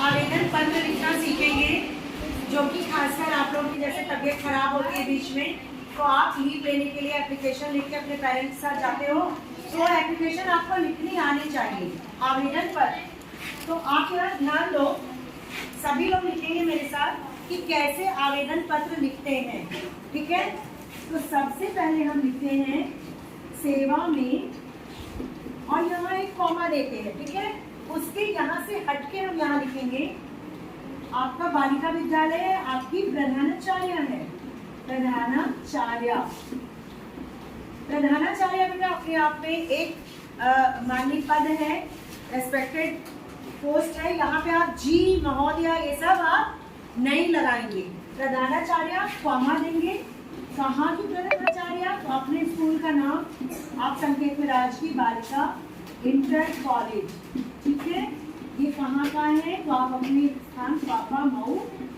आवेदन पत्र लिखना सीखेंगे, जो कि खासकर आप लोगों की जैसे तबीयत खराब होती है बीच में, तो आप लीव लेने के लिए एप्लीकेशन लिख के अपने पेरेंट्स के साथ जाते हो, तो एप्लीकेशन आपको लिखनी आनी चाहिए, आवेदन पत्र। तो आप यहाँ ध्यान दो, सभी लोग लिखेंगे मेरे साथ कि कैसे आवेदन पत्र लिखते हैं, ठीक है। तो सबसे पहले हम लिखते हैं सेवा में, और यहाँ एक कॉमा देते हैं, ठीक है। उसके यहाँ से हटके हम यहाँ लिखेंगे आपका बालिका विद्यालय है, आपकी प्रधानाचार्य है, प्रधानाचार्य। प्रधानाचार्य बेटा अपने आप में एक माननीय पद है, रेस्पेक्टेड पोस्ट है। यहाँ पे आप जी महोदया ये सब आप नहीं लगाएंगे, प्रधानाचार्य कॉमा देंगे। कहाँ की प्रधानाचार्य? तो अपने स्कूल का नाम आप संकेत में राजकीय बालिका इंटर कॉलेज, ठीक है। ये कहाँ का है? तो आप अपने स्थान पापा मऊ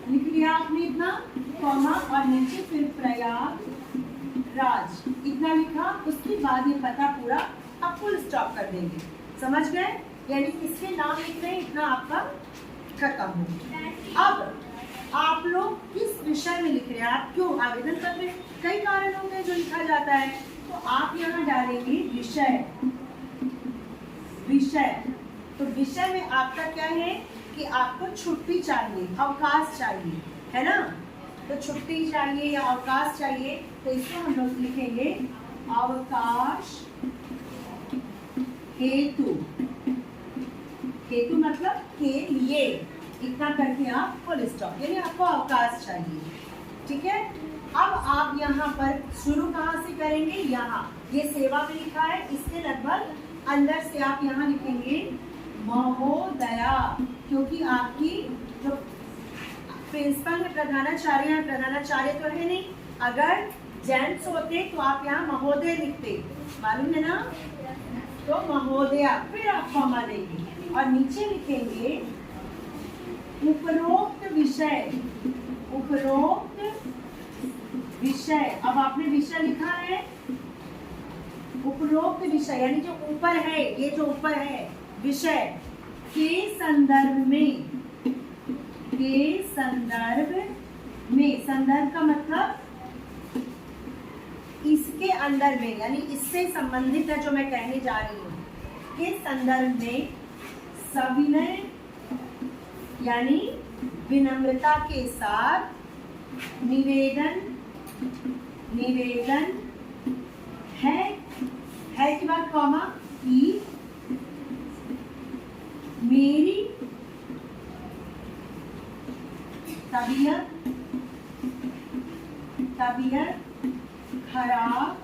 लिख लिया आपने इतना, कॉमा, और नीचे फिर प्रयाग राज इतना लिखा। उसके बाद ये पता पूरा आप फुल स्टॉप कर देंगे, समझ गए? यानी इसके नाम लिख रहे हैं, इतना आपका खत्म हो। अब आप लोग किस विषय में लिख रहे हैं, आप क्यों आवेदन पत्र में कई कारण होते हैं जो लिखा जाता है, तो आप यहाँ डालेंगे विषय। विषय, तो विषय में आपका क्या है कि आपको छुट्टी चाहिए, अवकाश चाहिए, है ना। तो छुट्टी चाहिए या अवकाश चाहिए, तो इसको हम लोग लिखेंगे अवकाश हेतु। हेतु मतलब के लिए, इतना करके आप फुल स्टॉप, यानी आपको अवकाश चाहिए, ठीक है। अब आप यहाँ पर शुरू कहाँ से करेंगे? यहाँ ये सेवा में लिखा है, इसके लगभग अंदर से आप यहाँ लिखेंगे महोदया, क्योंकि आपकी जो प्रिंसिपल है प्रधानाचार्य है, प्रधानाचार्य तो है नहीं। अगर जेंट्स होते तो आप यहाँ महोदय लिखते, मालूम है ना। तो महोदया, फिर आप कॉमा देंगे और नीचे लिखेंगे उपरोक्त विषय। उपरोक्त विषय, अब आपने विषय लिखा है, उपरोक्त विषय यानी जो ऊपर है, ये जो ऊपर है विषय के संदर्भ में। के संदर्भ में, संदर्भ का मतलब इसके अंदर में, यानी इससे संबंधित है जो मैं कहने जा रही हूँ। के संदर्भ में सविनय यानी विनम्रता के साथ निवेदन, निवेदन है के बाद कॉमा कि मेरी तबीयत खराब।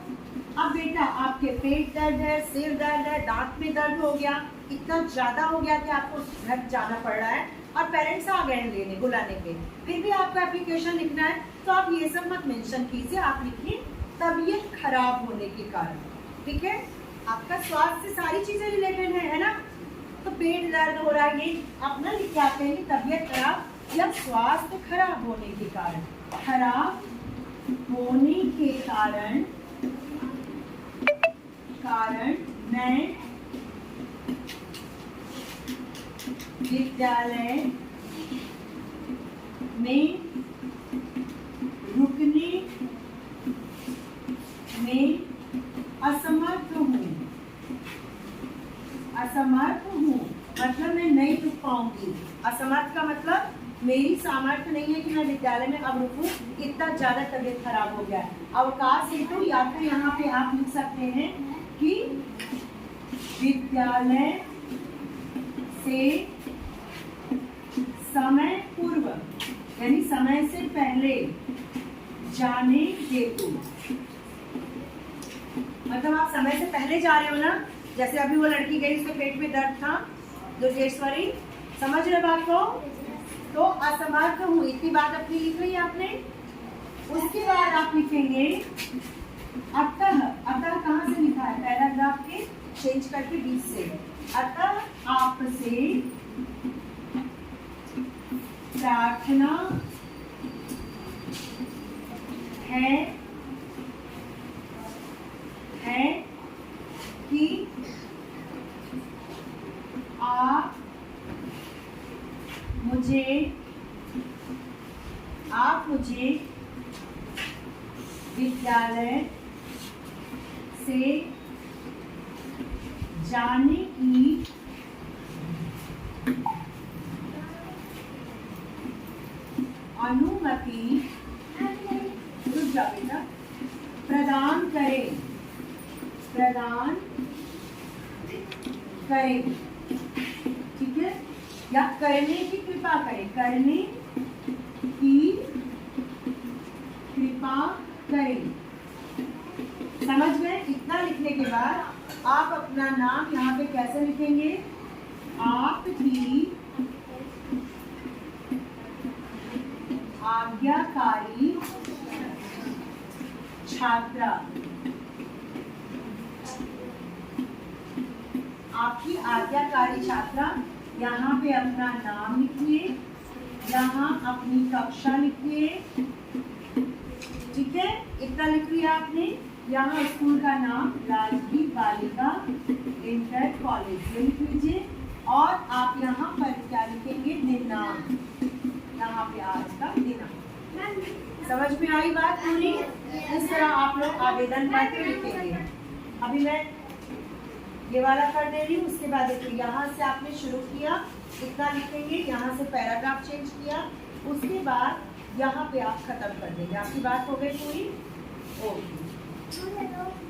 अब बेटा आपके पेट दर्द है, सिर दर्द है, दांत में दर्द हो गया, इतना ज्यादा हो गया कि आपको घर जाना पड़ रहा है और पेरेंट्स आ गए लेने बुलाने के, फिर भी आपको एप्लीकेशन लिखना है, तो आप ये सब मत मेंशन कीजिए, आप लिखिए तबीयत खराब होने के कारण, ठीक है। आपका स्वास्थ्य से सारी चीजें रिलेटेड है ना। तो पेट दर्द हो रहा है, ये अपना लिख के आते हैं तबीयत खराब या स्वास्थ्य खराब होने के कारण। खराब होने के कारण मैं विद्यालय में रुकने में असमर्थ हूँ। असमर्थ हूँ मतलब मैं नहीं रुक पाऊंगी। असमर्थ का मतलब मेरी सामर्थ्य नहीं है कि मैं विद्यालय में अब रुकूं, इतना ज्यादा तबीयत खराब हो गया है। अवकाश हेतु या फिर यहाँ पे आप लिख सकते हैं कि विद्यालय से समय पूर्व यानी समय से पहले जाने हेतु, मतलब आप समय से पहले जा रहे हो ना। जैसे अभी वो लड़की गई, उसके पेट में दर्द था, दुर्गेश्वरी, समझ रहे बात को। तो असमर्थ हूँ, इतनी बात अपनी लिख रही है आपने। उसके बाद आप लिखेंगे अतः। अतः कहाँ से लिखा है? पैराग्राफ के चेंज करके बीच से। अतः आपसे प्रार्थना है कि आप आप मुझे विद्यालय से जाने की अनुमति प्रदान करें ठीक है, या करने की कृपा करें, करने की कृपा करें। समझ गए? इतना लिखने के बाद आप अपना नाम यहाँ पे कैसे लिखेंगे? आपकी आज्ञाकारी छात्रा, आपकी आज्ञाकारी छात्रा। यहाँ पे अपना नाम लिखिए, यहाँ अपनी कक्षा लिखिए, ठीक है, इतना लिख लिया आपने। यहाँ स्कूल का नाम राजकीय बालिका इंटर कॉलेज लिख लीजिए, और आप यहाँ पर क्या लिखेंगे? दिनांक, यहाँ पे आज का दिनांक। समझ में आई बात पूरी? इस तरह आप लोग आवेदन पत्र लिखेंगे। अभी मैं ये वाला कर दे रही हूँ, उसके बाद देखिए यहाँ से आपने शुरू किया, इतना लिखेंगे, यहाँ से पैराग्राफ चेंज किया, उसके बाद यहाँ पे आप खत्म कर देंगे। आपकी बात हो गई पूरी? ओके।